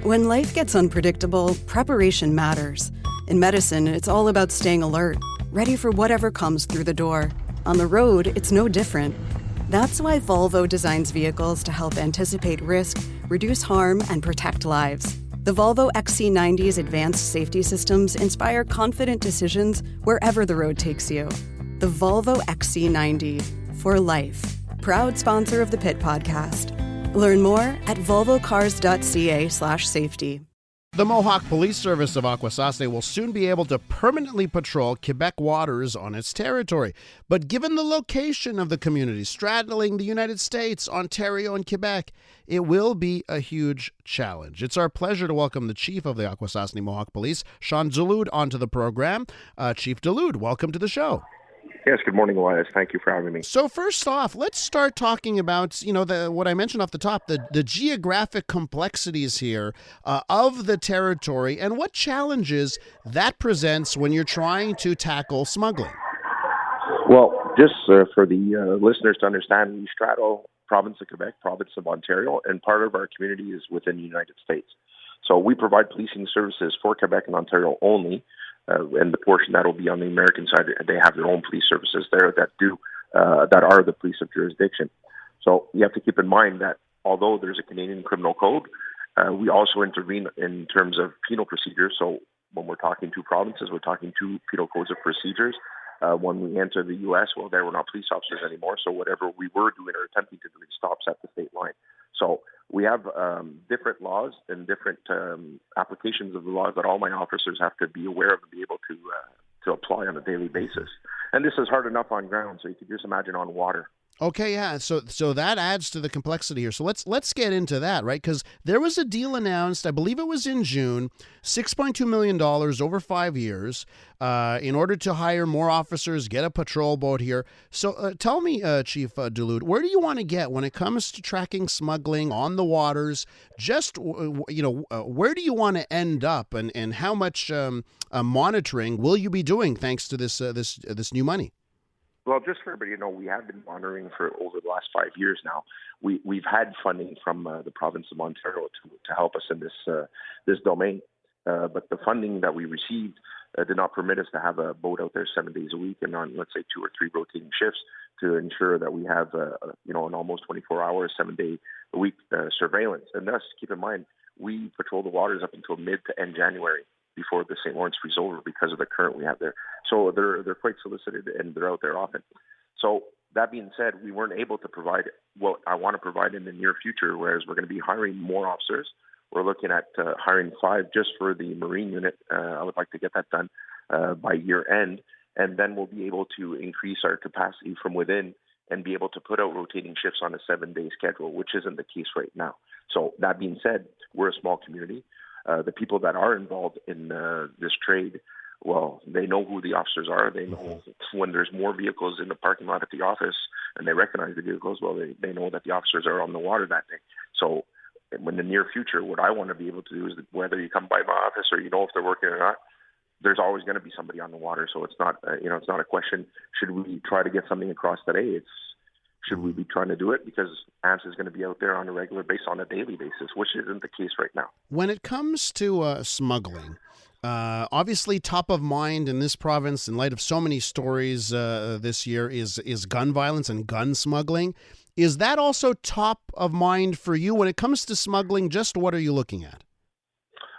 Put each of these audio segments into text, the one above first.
When life gets unpredictable, preparation matters. In medicine, it's all about staying alert, ready for whatever comes through the door. On the road, it's no different. That's why Volvo designs vehicles to help anticipate risk, reduce harm, and protect lives. The Volvo XC90's advanced safety systems inspire confident decisions wherever the road takes you. The Volvo XC90, for life. Proud sponsor of the Pit Podcast. Learn more at volvocars.ca/safety. The Mohawk Police Service of Akwesasne will soon be able to permanently patrol Quebec waters on its territory. But given the location of the community straddling the United States, Ontario, and Quebec, it will be a huge challenge. It's our pleasure to welcome the Chief of the Akwesasne Mohawk Police, Shawn Dulude, onto the program. Chief Dulude, welcome to the show. Yes, good morning, Elias. Thank you for having me. So first off, let's start talking about, what I mentioned off the top, the geographic complexities here of the territory and what challenges that presents when you're trying to tackle smuggling. Well, just for the listeners to understand, we straddle province of Quebec, province of Ontario, and part of our community is within the United States. So we provide policing services for Quebec and Ontario only. And the portion that will be on the American side, they have their own police services there that are the police of jurisdiction. So you have to keep in mind that although there's a Canadian criminal code, we also intervene in terms of penal procedures. So when we're talking two provinces, we're talking two penal codes of procedures. When we enter the U.S., well, there we're not police officers anymore. So whatever we were doing or attempting to do, it stops at the state line. So we have different laws and different applications of the laws that all my officers have to be aware of and be able to apply on a daily basis. And this is hard enough on ground, so you can just imagine on water. Okay, yeah. So that adds to the complexity here. So let's get into that, right? Because there was a deal announced, I believe it was in June, $6.2 million over 5 years in order to hire more officers, get a patrol boat here. So tell me, Chief Dulude, where do you want to get when it comes to tracking smuggling on the waters? Just, where do you want to end up and how much monitoring will you be doing thanks to this new money? Well, just for everybody to know, we have been monitoring for over the last 5 years now. We've had funding from the province of Ontario to help us in this domain, but the funding that we received did not permit us to have a boat out there 7 days a week and on, let's say, 2 or 3 rotating shifts to ensure that we have an almost 24-hour, 7-day-a-week surveillance. And thus, keep in mind, we patrol the waters up until mid to end January, before the St. Lawrence frees over because of the current we have there. So they're quite solicited and they're out there often. So that being said, we weren't able to provide what I want to provide in the near future, whereas we're going to be hiring more officers. We're looking at hiring 5 just for the Marine unit. I would like to get that done by year end. And then we'll be able to increase our capacity from within and be able to put out rotating shifts on a 7-day schedule, which isn't the case right now. So that being said, we're a small community. The people that are involved in this trade, well, they know who the officers are. They know when there's more vehicles in the parking lot at the office and they recognize the vehicles, well, they know that the officers are on the water that day. So in the near future, what I want to be able to do is whether you come by my office or you know if they're working or not, there's always going to be somebody on the water. So it's not, it's not a question, should we try to get something across today? It's, should we be trying to do it? Because AMPS is going to be out there on a regular basis, on a daily basis, which isn't the case right now. When it comes to smuggling, obviously top of mind in this province, in light of so many stories this year, is gun violence and gun smuggling. Is that also top of mind for you when it comes to smuggling? Just what are you looking at?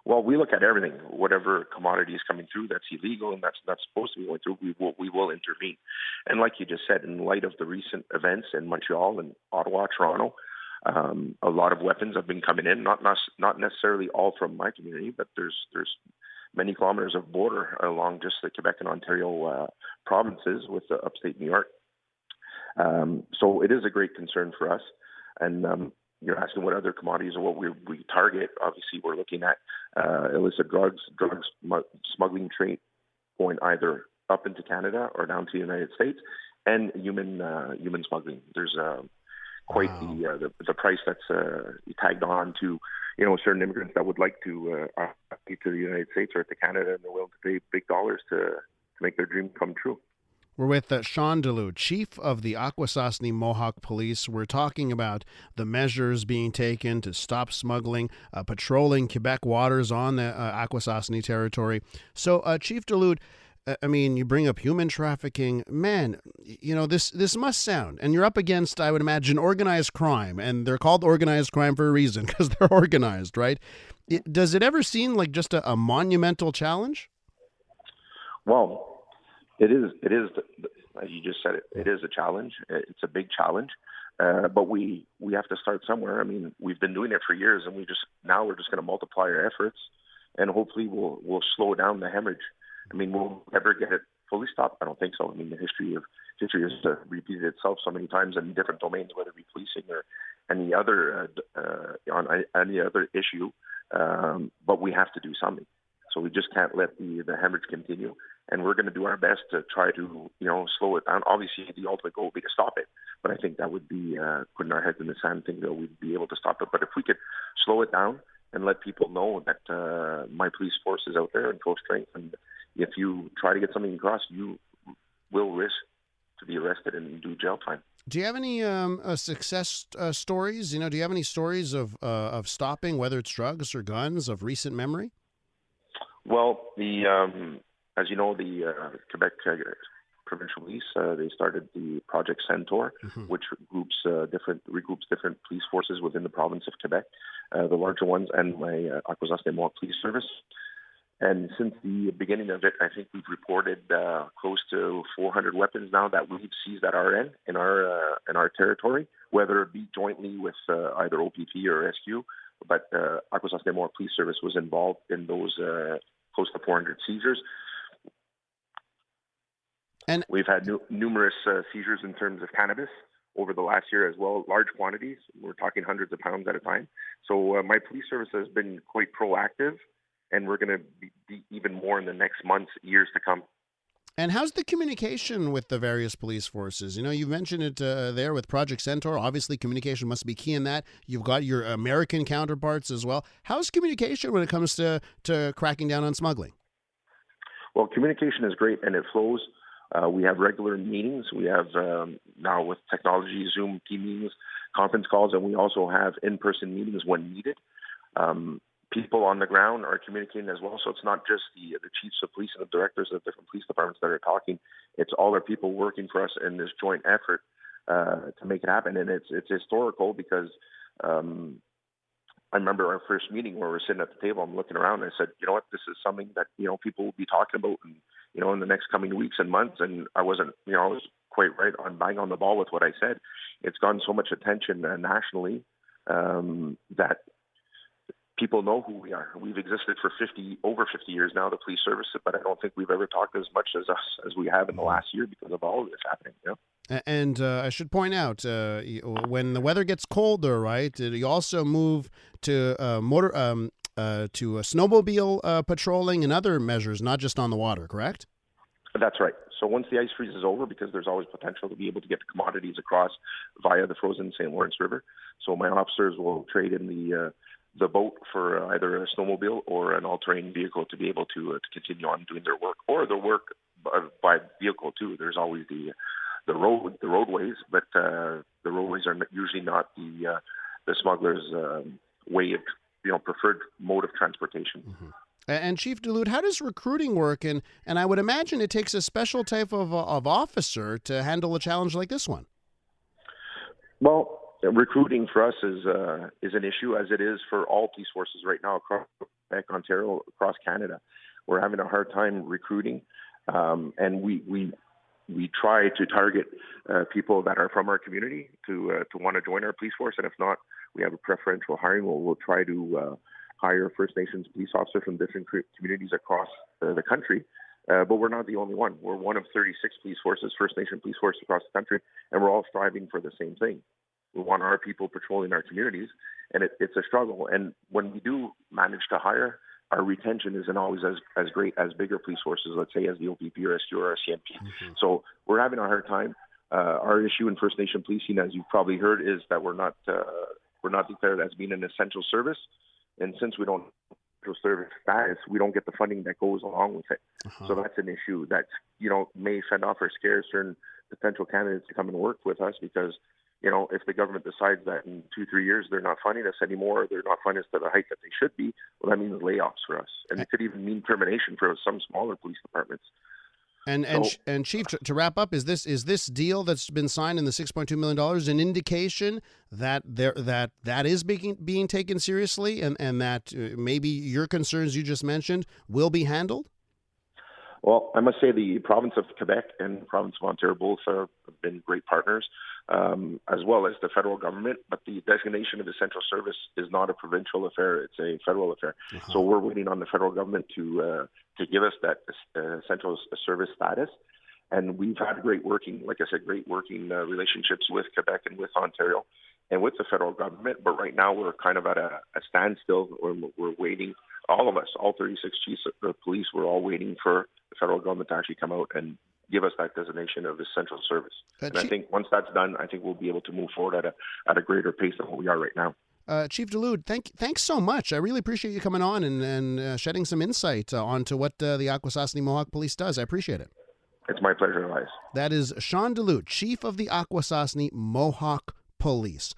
Well, we look at everything. Whatever commodity is coming through that's illegal and that's not supposed to be going through, we will intervene. And like you just said, in light of the recent events in Montreal and Ottawa, Toronto, a lot of weapons have been coming in. Not necessarily all from my community, but there's many kilometers of border along just the Quebec and Ontario provinces with upstate New York. So it is a great concern for us. And you're asking what other commodities or what we target. Obviously, we're looking at illicit drugs smuggling trade going either up into Canada or down to the United States, and human smuggling. There's quite the price that's tagged on to certain immigrants that would like to get to the United States or to Canada, and they're willing to pay big dollars to make their dream come true. We're with Shawn Dulude, Chief of the Akwesasne Mohawk Police. We're talking about the measures being taken to stop smuggling, patrolling Quebec waters on the Akwesasne territory. So, Chief Dulude, I mean, you bring up human trafficking. Man, you know, this must sound, and you're up against, I would imagine, organized crime, and they're called organized crime for a reason, because they're organized, right? Does it ever seem like just a monumental challenge? Well, it is, as you just said, it is a challenge. It's a big challenge, but we have to start somewhere. I mean, we've been doing it for years, and we're just going to multiply our efforts, and hopefully we'll slow down the hemorrhage. I mean, we'll never get it fully stopped. I don't think so. I mean, the history has repeated itself so many times in different domains, whether it be policing or any other on any other issue. But we have to do something. So we just can't let the hemorrhage continue. And we're going to do our best to try to, slow it down. Obviously, the ultimate goal would be to stop it. But I think that would be putting our heads in the sand, thinking that we'd be able to stop it. But if we could slow it down and let people know that my police force is out there in full strength, and if you try to get something across, you will risk to be arrested and do jail time. Do you have any success stories? Do you have any stories of stopping, whether it's drugs or guns, of recent memory? Well, as you know, the Quebec Provincial Police, they started the Project Centaur, which regroups different police forces within the province of Quebec, the larger ones, and my Akwesasne Mohawk Police Service. And since the beginning of it, I think we've reported close to 400 weapons now that we've seized at our end in our territory, whether it be jointly with either OPP or SQ. But Akwesasne Mohawk Police Service was involved in those close to 400 seizures. And we've had numerous seizures in terms of cannabis over the last year as well, large quantities. We're talking hundreds of pounds at a time. So my police service has been quite proactive, and we're going to be even more in the next months, years to come. And how's the communication with the various police forces? You've mentioned it there with Project Centaur. Obviously, communication must be key in that. You've got your American counterparts as well. How's communication when it comes to cracking down on smuggling? Well, communication is great, and it flows. We have regular meetings. We have now with technology, Zoom, team meetings, conference calls, and we also have in-person meetings when needed. People on the ground are communicating as well. So it's not just the chiefs of police and the directors of different police departments that are talking. It's all our people working for us in this joint effort to make it happen. And it's historical because I remember our first meeting where we're sitting at the table. I'm looking around and I said, you know what, this is something that, people will be talking about and, in the next coming weeks and months. And I wasn't, I was quite right on bang on the ball with what I said. It's gotten so much attention nationally that people know who we are. We've existed for over 50 years now, the police service, but I don't think we've ever talked as much as we have in the last year because of all of this happening. And I should point out, when the weather gets colder, right, you also move to snowmobile patrolling and other measures, not just on the water, correct? That's right. So once the ice freezes over, because there's always potential to be able to get the commodities across via the frozen St. Lawrence River, so my officers will trade in the boat for either a snowmobile or an all-terrain vehicle to be able to continue on doing their work, or their work by vehicle too. There's always the roadways, but the roadways are usually not the smugglers' way of preferred mode of transportation. Mm-hmm. And Chief Dulude, how does recruiting work? And I would imagine it takes a special type of officer to handle a challenge like this one. Well, recruiting for us is an issue, as it is for all police forces right now across Quebec, Ontario, across Canada. We're having a hard time recruiting, and we try to target people that are from our community to want to join our police force, and if not, we have a preferential hiring. We'll try to hire First Nations police officers from different communities across the country. But we're not the only one. We're one of 36 police forces, First Nation police forces across the country, and we're all striving for the same thing. We want our people patrolling our communities, and it's a struggle. And when we do manage to hire, our retention isn't always as great as bigger police forces, let's say as the OPP or SQ or CMP. Mm-hmm. So we're having a hard time. Our issue in First Nation policing, as you've probably heard, is that we're not declared as being an essential service. And since we don't essential service status, we don't get the funding that goes along with it. So that's an issue that, may send off or scare certain potential candidates to come and work with us because, if the government decides that in 2-3 years they're not funding us anymore, they're not funding us to the height that they should be, well, that means layoffs for us. And it could even mean termination for some smaller police departments. And Chief, to wrap up, is this deal that's been signed in the $6.2 million an indication that that is being taken seriously and that maybe your concerns you just mentioned will be handled? Well, I must say the province of Quebec and the province of Ontario both have been great partners, as well as the federal government. But the designation of essential service is not a provincial affair; it's a federal affair. So we're waiting on the federal government to give us that essential service status. And we've had great working relationships with Quebec and with Ontario and with the federal government. But right now we're kind of at a standstill. We're waiting. All of us, all 36 chiefs of police, we're all waiting for the federal government to actually come out and give us that designation of essential service. And I think once that's done, I think we'll be able to move forward at a greater pace than what we are right now. Chief Dulude, thanks so much. I really appreciate you coming on and shedding some insight onto what the Akwesasne Mohawk Police does. I appreciate it. It's my pleasure, Elias. That is Shawn Dulude, Chief of the Akwesasne Mohawk Police.